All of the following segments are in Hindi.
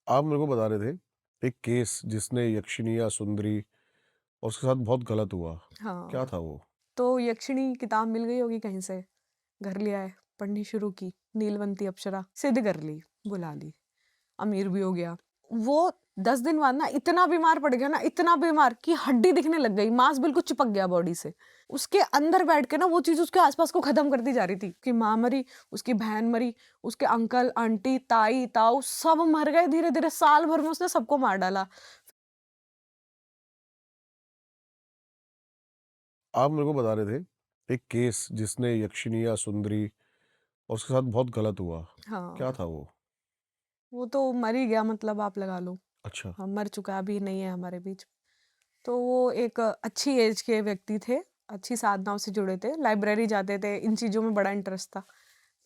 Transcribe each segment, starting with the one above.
आप मेरे को बता रहे थे एक केस जिसने यक्षिनी या सुंदरी और उसके साथ बहुत गलत हुआ। क्या हाँ, था वो? तो यक्षिणी किताब मिल गई होगी कहीं से, घर ले आए, पढ़नी शुरू की, नीलवंती अप्सरा, सिद्ध कर ली, बुला ली, अमीर भी हो गया। वो 10 दिन बाद ना इतना बीमार पड़ गया ना, इतना बीमार कि हड्डी दिखने लग गई, मांस बिल्कुल चिपक गया बॉडी से। उसके अंदर बैठ के ना वो चीज़ उसके आस-पास को खत्म कर दी जा रही थी, कि माँ मरी, उसकी बहन मरी, उसके अंकल, आंटी, ताई, ताऊ सब मर गए धीरे-धीरे, साल भर में उसने सबको मार डाला। आप मेरे को बता रहे थे एक केस जिसने यक्षिनी या सुंदरी और उसके साथ बहुत गलत हुआ। क्या हाँ, था वो? वो तो मर ही गया मतलब आप लगा लो। अच्छा। हाँ, मर चुका है, अभी नहीं है हमारे बीच। तो वो एक अच्छी एज के व्यक्ति थे, अच्छी साधनाओं से जुड़े थे, लाइब्रेरी जाते थे, इन चीज़ों में बड़ा इंटरेस्ट था।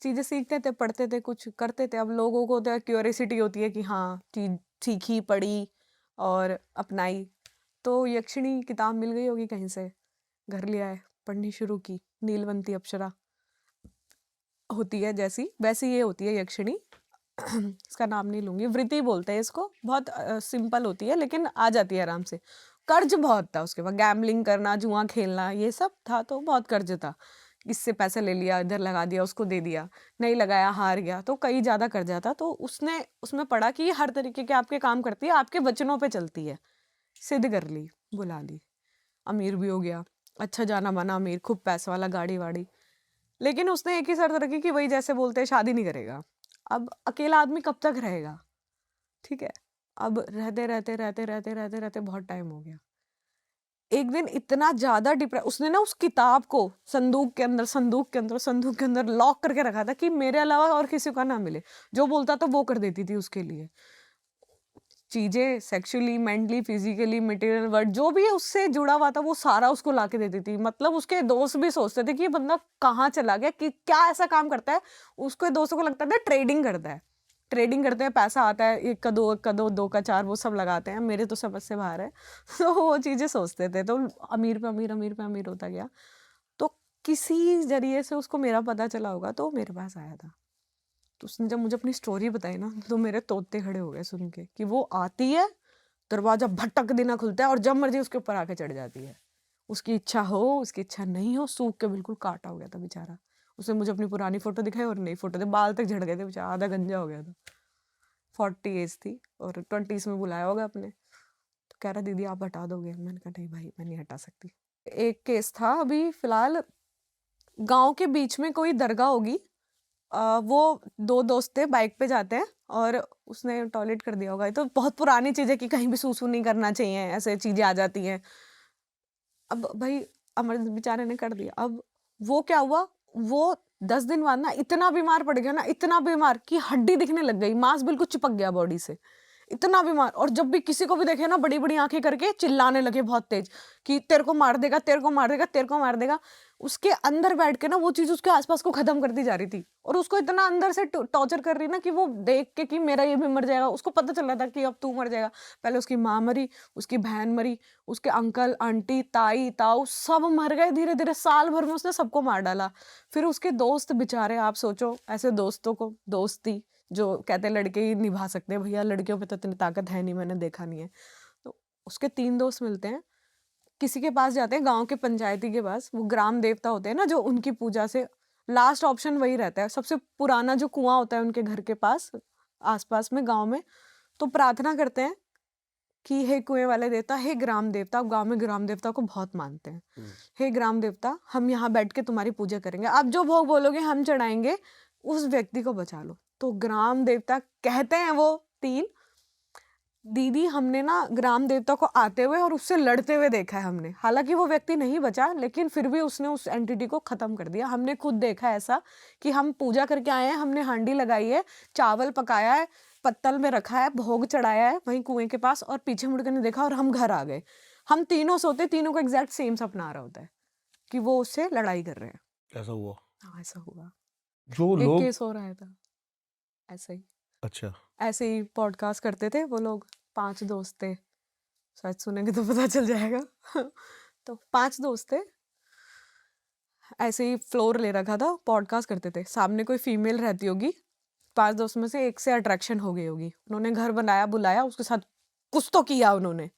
चीज़ें सीखते थे, पढ़ते थे, कुछ करते थे। अब लोगों को तो क्यूरियोसिटी होती है कि हाँ, चीज़ सीखी, पढ़ी और अपनाई। तो यक्षिणी किताब मिल गई होगी कहीं से, घर ले आए, पढ़नी शुरू की, नीलवंती अप्सरा होती है जैसी, वैसी ये होती है यक्षिणी। इसका नाम नहीं लूँगी, वृत्ति बोलते हैं इसको। बहुत सिंपल होती है लेकिन आ जाती है आराम से। कर्ज बहुत था उसके पास, गैम्बलिंग करना, जुआ खेलना ये सब था, तो बहुत कर्ज था। इससे पैसा ले लिया, इधर लगा दिया, उसको दे दिया, नहीं लगाया, हार गया, तो कई ज़्यादा कर्जा था। तो उसने उसमें पढ़ा कि ये हर तरीके के आपके काम करती है, आपके वचनों पे चलती है। सिद्ध कर ली, बुला ली, अमीर भी हो गया, अच्छा जाना-माना अमीर, खूब पैसे वाला, गाड़ी-वाड़ी। लेकिन उसने एक ही शर्त रखी कि वही जैसे बोलते हैं शादी नहीं करेगा। अब अकेला आदमी कब तक रहेगा? ठीक है? अब रहते बहुत टाइम हो गया। एक दिन इतना ज़्यादा उसने ना उस किताब को संदूक के अंदर लॉक करके रखा था कि मेरे अलावा और किसी को ना मिले। जो बोलता था वो कर देती थी उसके लिए। चीज़ें sexually, mentally, physically, material world जो भी उससे जुड़ा हुआ था वो सारा उसको लाके देती थी। मतलब उसके दोस्त भी सोचते थे कि ये बंदा कहाँ चला गया, कि क्या ऐसा काम करता है? उसके दोस्तों को लगता था ट्रेडिंग करता है। ट्रेडिंग करते हैं, पैसा आता है, 1 का 2, 1 का 2, 2 का 4 वो सब लगाते हैं। मेरे तो समझ से बाहर है। तो वो चीज़ें सोचते थे। तो अमीर पे अमीर, अमीर पे अमीर होता गया। तो किसी ज़रिए से उसको मेरा पता चला होगा तो वो मेरे पास आया था। तो उसने जब मुझे अपनी स्टोरी बताई ना, तो मेरे तोते खड़े हो गए सुन के, कि वो आती है, दरवाज़ा भटक देना खुलता है और जब मर्ज़ी उसके ऊपर आके चढ़ जाती है। उसकी इच्छा हो, उसकी इच्छा नहीं हो, सूख के बिल्कुल काटा हो गया था बेचारा। उसने मुझे अपनी पुरानी फ़ोटो दिखाई और नई फ़ोटो दी, बाल तक झड़ गए थे बेचारा, आधा गंजा हो गया था। 40 एज थी और 20s में बुलाया होगा अपने। तो कह रहा दीदी आप हटा दोगे? मैंने कहा नहीं भाई, मैं नहीं हटा सकती। एक केस था अभी फ़िलहाल, गाँव के बीच में कोई दरगाह होगी। वो 2 दोस्त थे, बाइक पे जाते हैं और उसने टॉयलेट कर दिया होगा। ये तो बहुत पुरानी चीज़ है कि कहीं भी सूसू नहीं करना चाहिए, ऐसे चीज़ें आ जाती हैं। अब भाई अमर बेचारे ने कर दिया। अब वो क्या हुआ, वो 10 दिन बाद ना इतना बीमार पड़ गया ना, इतना बीमार कि हड्डी दिखने लग गई, मांस बिल्कुल चिपक गया बॉडी से। इतना बीमार, और जब भी किसी को भी देखे ना बड़ी-बड़ी आँखें करके चिल्लाने लगे बहुत तेज़, कि तेरे को मार देगा, तेरे को मार देगा, तेरे को मार देगा। उसके अंदर बैठ के ना वो चीज़ उसके आस-पास को खत्म कर दी जा रही थी और उसको इतना अंदर से टॉर्चर कर रही ना, कि वो देख के कि मेरा ये भी मर जाएगा। उसको पता चल रहा था कि अब तू मर जाएगा। पहले उसकी माँ मरी, उसकी बहन मरी, उसके अंकल, आंटी, ताई, ताऊ सब मर गए धीरे-धीरे, साल भर में उसने सबको मार डाला। फिर उसके दोस्त बेचारे, आप सोचो ऐसे दोस्तों को, दोस्ती जो कहते हैं लड़के ही निभा सकते हैं, भैया लड़कियों पे तो इतनी ताकत है नहीं, मैंने देखा नहीं है। तो उसके 3 दोस्त मिलते हैं, किसी के पास जाते हैं, गाँव के पंचायती के पास, वो ग्राम देवता होते हैं ना जो उनकी पूजा से, लास्ट ऑप्शन वही रहता है, सबसे पुराना जो कुआँ होता है उनके घर के पास, आस-पास में गाँव में, तो प्रार्थना करते हैं कि हे कुएँ वाले देवता, हे ग्राम देवता, गाँव में ग्राम देवता को बहुत मानते हैं। हुँ। हे ग्राम देवता, हम यहाँ बैठ के तुम्हारी पूजा करेंगे। आप जो भोग बोलोगे हम चढ़ाएँगे, उस व्यक्ति को बचा लो। तो ग्राम देवता कहते हैं वो 3, दीदी हमने ना ग्राम देवता को आते हुए और उससे लड़ते हुए देखा है हमने। हालाँकि वो व्यक्ति नहीं बचा, लेकिन फिर भी उसने उस एंटिटी को खत्म कर दिया। हमने खुद देखा है ऐसा, कि हम पूजा करके आए हैं, हमने हांडी लगाई है, चावल पकाया है, पत्तल में रखा है, भोग चढ़ाया है वहीं कुएँ के पास, और पीछे मुड़ के नहीं देखा और हम घर आ गए। हम तीनों सोते, तीनों को एग्ज़ैक्ट सेम सपना आ रहा होता है, कि वो उससे लड़ाई कर रहे हैं। ऐसा हुआ? हाँ, ऐसा हुआ। जो एक लोग केस और आया था, ऐसे ही। अच्छा। ऐसे ही पॉडकास्ट करते थे वो लोग, 5 दोस्त थे। शायद सुनेंगे तो पता चल जाएगा। तो 5 दोस्त थे, ऐसे ही फ्लोर ले रखा था, पॉडकास्ट करते थे। सामने कोई फीमेल रहती होगी, 5 दोस्त में से एक से अट्रैक्शन हो गई होगी, उन्होंने घर बनाया, बुलाया, उसके साथ कुछ तो किया उन्होंने।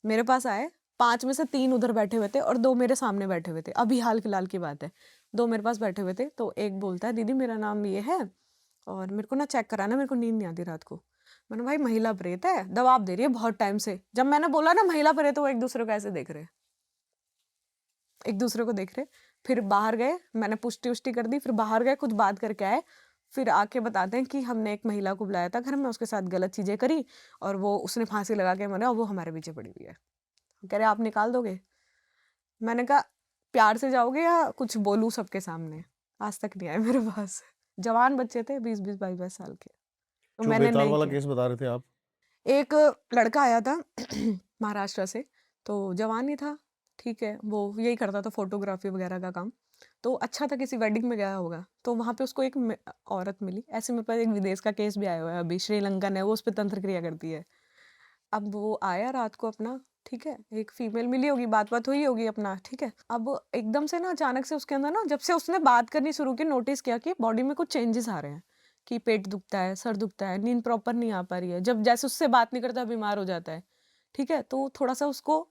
मेरे पास आए, 5 में से 3 उधर बैठे हुए थे और 2 मेरे सामने बैठे हुए थे, अभी हाल फिलहाल की बात है। 2 मेरे पास बैठे हुए थे, तो एक बोलता है, दीदी मेरा नाम ये है और मेरे को ना चेक कराना, मेरे को नींद नहीं आती रात को। मैंने भाई महिला प्रेत है, दबाव दे रही है बहुत टाइम से। जब मैंने बोला ना महिला प्रेत, तो वो एक दूसरे को ऐसे देख रहे, एक दूसरे को देख रहे। फिर बाहर गए, मैंने पुष्टि उष्टि कर दी, फिर बाहर गए, कुछ बात करके आए, फिर आके बताते हैं कि हमने एक महिला को बुलाया था घर में, उसके साथ गलत चीजें करी और वो उसने फांसी लगा के मरा और वो हमारे पीछे पड़ी हुई है। कह रहे आप निकाल दोगे? मैंने कहा प्यार से जाओगे या कुछ बोलूं सबके सामने? आज तक नहीं आए मेरे पास। जवान बच्चे थे, 20-20, 22-22 साल के, तो जो मैंने बेताल नहीं वाला किया। केस बता रहे थे आप, एक लड़का आया था महाराष्ट्र से, तो जवान ही था, ठीक है, वो यही करता था फोटोग्राफी वगैरह का काम। तो अच्छा था, किसी वेडिंग में गया होगा, तो वहां पे उसको एक औरत मिली। ऐसे मेरे पास एक विदेश का केस भी आया हुआ है अभी, श्रीलंकन है वो, उस पर तंत्र क्रिया करती है। अब वो आया रात को अपना, ठीक है, एक फीमेल मिली होगी, बात बात हुई होगी अपना, ठीक है। अब एकदम से ना अचानक से उसके अंदर ना, जब से उसने बात करनी शुरू की, नोटिस किया कि बॉडी में कुछ चेंजेस आ रहे हैं, कि पेट दुखता है, सर दुखता है, नींद प्रॉपर नहीं आ पा रही है, जब जैसे उससे बात नहीं करता बीमार हो जाता है, ठीक है। तो थोड़ा सा उसको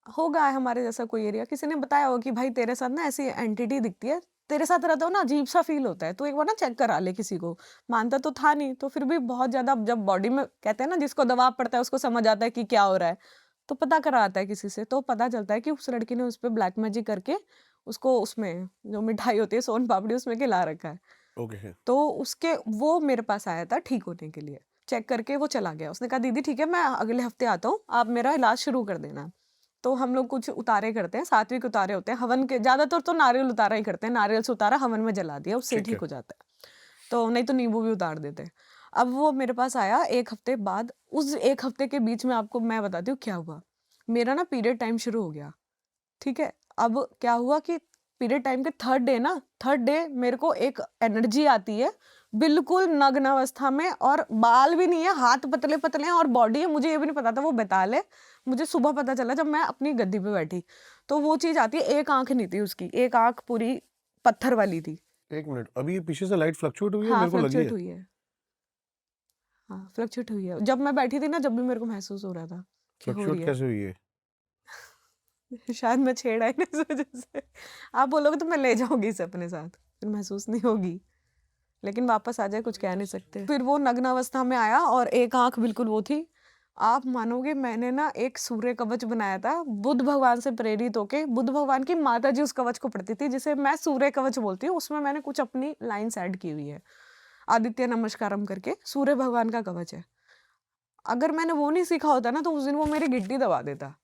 होगा है हमारे जैसा कोई एरिया, किसी ने बताया होगा कि भाई तेरे साथ ना ऐसी एंटिटी दिखती है, तेरे साथ रहता हो ना अजीब सा फील होता है, तो एक बार ना चेक करा ले किसी को। मानता तो था नहीं, तो फिर भी बहुत ज्यादा जब बॉडी में, कहते हैं ना जिसको दबाव पड़ता है उसको समझ आता है कि क्या हो रहा है, तो पता कराता है किसी से, तो पता चलता है कि उस लड़की ने उस पर ब्लैक मैजिक करके उसको, उसमें जो मिठाई होती है सोन पापड़ी, उसमें खिला रखा है। ओके, तो उसके, वो मेरे पास आया था ठीक होने के लिए, चेक करके वो चला गया। उसने कहा दीदी ठीक है, मैं अगले हफ्ते आता हूँ, आप मेरा इलाज शुरू कर देना। तो हम लोग कुछ उतारे करते हैं, सात्विक उतारे होते हैं, हवन के ज्यादातर तो नारियल उतारा ही करते हैं, नारियल से उतारा हवन में जला दिया, उससे ठीक है। ठीक हो जाता है। तो नहीं तो नींबू भी उतार देते हैं। अब वो मेरे पास आया 1 हफ्ते बाद, उस 1 हफ्ते के बीच में आपको मैं बताती हूँ क्या हुआ। मेरा ना पीरियड टाइम शुरू हो गया, ठीक है। अब क्या हुआ कि पीरियड टाइम के थर्ड डे मेरे को एक एनर्जी आती है, बिल्कुल नग्न अवस्था में, और बाल भी नहीं है, हाथ पतले पतले हैं और बॉडी है, मुझे ये भी नहीं पता था वो बेताल है। मुझे सुबह पता चला जब मैं अपनी गद्दी पे बैठी, तो वो चीज आती है। एक आंख नहीं थी उसकी, एक आंख पूरी पत्थर वाली थी। 1 मिनट, अभी ये पीछे से लाइट फ्लक्चुएट हुई है, हाँ मेरे को लगी फ्लक्चुएट है। हुई है, हाँ फ्लक्चुएट हुई है। जब मैं बैठी थी ना, जब भी मेरे को महसूस हो रहा था कि हो रही फ्लक्चुएट है। कैसे हुई है? शायद मैं छेड़ आई ना इस वजह से। आप बोलोगे तो मैं ले जाऊंगी इसे अपने साथ, फिर महसूस नहीं होगी, लेकिन वापस आ जाए कुछ कह नहीं सकते। फिर वो नग्न अवस्था में आया और एक आंख बिल्कुल वो थी। आप मानोगे, मैंने ना एक सूर्य कवच बनाया था बुद्ध भगवान से प्रेरित होके। बुद्ध भगवान की माता जी उस कवच को पढ़ती थी, जिसे मैं सूर्य कवच बोलती हूँ। उसमें मैंने कुछ अपनी लाइन्स ऐड की हुई है, आदित्य नमस्कारम करके, सूर्य भगवान का कवच है। अगर मैंने वो नहीं सीखा होता ना, तो उस दिन वो मेरी गिट्टी दबा देता।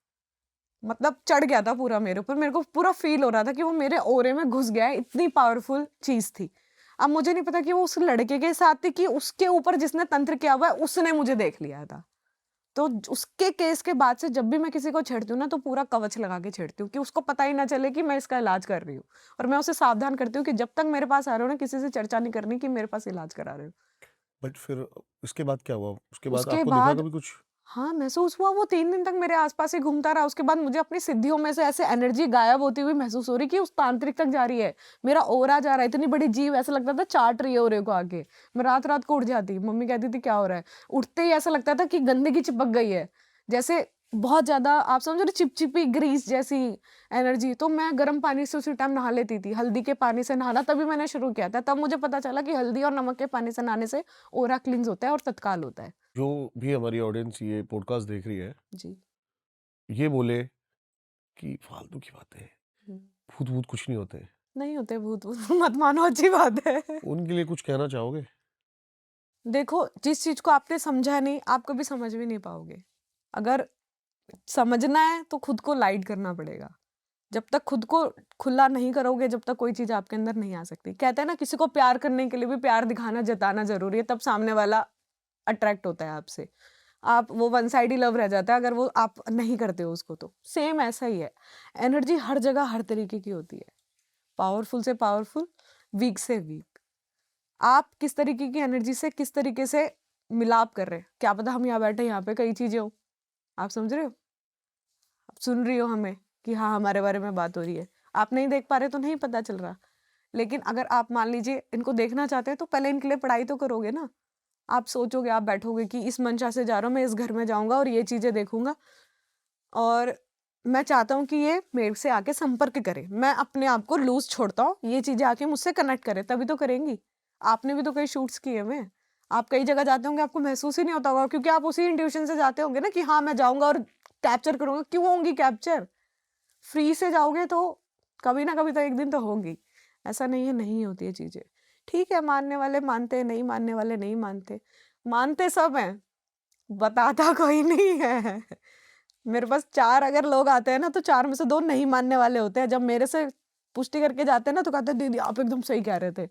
मतलब चढ़ गया था पूरा मेरे ऊपर, मेरे को पूरा फील हो रहा था कि वो मेरे ओरे में घुस गया है, इतनी पावरफुल चीज थी। अब मुझे नहीं पता कि वो उस लड़के के साथ थी कि उसके ऊपर जिसने तंत्र किया हुआ है उसने मुझे देख लिया था। तो उसके केस के बाद से जब भी मैं किसी को छेड़ती हूँ ना, तो पूरा कवच लगा के छेड़ती हूँ कि उसको पता ही ना चले कि मैं इसका इलाज कर रही हूँ। और मैं उसे सावधान करती हूँ कि जब तक मेरे पास आ रहे हो ना, किसी से चर्चा नहीं करनी कि मेरे पास इलाज करा रहे हो। बट फिर इसके बाद क्या हुआ? उसके बाद उसके आपको दिखा बाद कभी कुछ? हाँ, महसूस हुआ, वो 3 दिन तक मेरे आस-पास ही घूमता रहा। उसके बाद मुझे अपनी सिद्धियों में से ऐसे एनर्जी गायब होती हुई महसूस हो रही कि उस तांत्रिक तक जा रही है। मेरा ऑरा जा रहा है, इतनी बड़ी जीभ ऐसा लगता था चाट रही है ऑरे को आके। मैं रात-रात को उठ जाती, मम्मी कहती थी क्या हो रहा है? उठते ही ऐसा लगता था कि गंदगी चिपक गई है। जैसे बहुत ज़्यादा, आप समझ रहे हो, चिपचिपी ग्रीस जैसी एनर्जी। तो मैं गर्म पानी से उसी टाइम नहा लेती थी, हल्दी के पानी से नहाना तभी मैंने शुरू किया था। तब मुझे पता चला कि हल्दी और नमक के पानी से नहाने से ऑरा क्लींस होता है और तत्काल होता है। जो भी हमारी ऑडियंस ये पॉडकास्ट देख रही है, जी। ये बोले कि फालतू की बातें हैं, हुँ। भूत-वूत कुछ नहीं होते, नहीं होते भूत वूत मत मानो, अच्छी बात है। उनके लिए कुछ कहना चाहोगे? देखो, जिस चीज़ को आपने समझा नहीं, आप कभी समझ भी नहीं पाओगे। अगर समझना है तो खुद को लाइट करना पड़ेगा। जब तक खुद को खुला नहीं करोगे, जब तक कोई चीज़ आपके अंदर नहीं आ सकती। कहते हैं ना, किसी को प्यार करने के लिए भी प्यार दिखाना, जताना ज़रूरी है, तब सामने वाला अट्रैक्ट होता है आपसे। आप वो वन साइड लव रह जाता है अगर वो आप नहीं करते हो उसको तो। सेम ऐसा ही है। एनर्जी हर जगह हर तरीके की होती है। पावरफुल से पावरफुल, वीक से वीक। आप किस तरीके की एनर्जी से किस तरीके से मिलाप कर रहे हैं, क्या पता हम यहाँ बैठे, यहाँ पे कई चीजें हो, आप समझ रहे हो, आप सुन रही हो हमें कि हाँ हमारे बारे में बात हो रही है, आप नहीं देख पा रहे तो नहीं पता चल रहा। लेकिन अगर आप मान लीजिए इनको देखना चाहते हैं तो पहले इनके लिए पढ़ाई तो करोगे ना। आप सोचोगे, आप बैठोगे कि इस मंशा से जा रहा हूँ, मैं इस घर में जाऊँगा और ये चीज़ें देखूँगा और मैं चाहता हूँ कि ये मेरे से आके संपर्क करे। मैं अपने आप को लूज़ छोड़ता हूँ, ये चीज़ें आके मुझसे कनेक्ट करे, तभी तो करेंगी। आपने भी तो कई शूट्स किए हुए हैं। आप कई जगह जाते होंगे, आपको महसूस ही नहीं होता होगा क्योंकि आप उसी इंट्यूशन से जाते होंगे ना कि हाँ, मैं जाऊँगा और कैप्चर करूँगा। क्यों होंगी कैप्चर? फ्री से जाओगे तो कभी ना कभी तो एक दिन तो होगी। ऐसा नहीं है नहीं होती है चीज़ें। ठीक है, मानने वाले मानते हैं, नहीं मानने वाले नहीं मानते। मानते सब हैं, बताता कोई नहीं है। मेरे पास 4 अगर लोग आते हैं ना तो 4 में से 2 नहीं मानने वाले होते हैं। जब मेरे से पुष्टि करके जाते हैं ना तो कहते हैं दीदी आप एकदम सही कह रहे थे।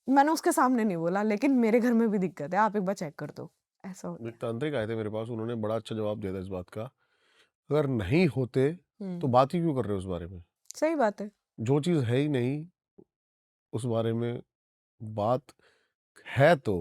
मैंने उसके सामने नहीं बोला लेकिन मेरे घर में भी दिक्कत है, आप एक बार चेक कर दो। ऐसा होता एक है। तांत्रिक आए थे मेरे पास, उन्होंने बड़ा अच्छा जवाब दिया था इस बात का। अगर नहीं होते तो हुँ, बात ही क्यों कर रहे हो उस बारे में? सही बात है। जो चीज़ है ही नहीं उस बारे में बात है तो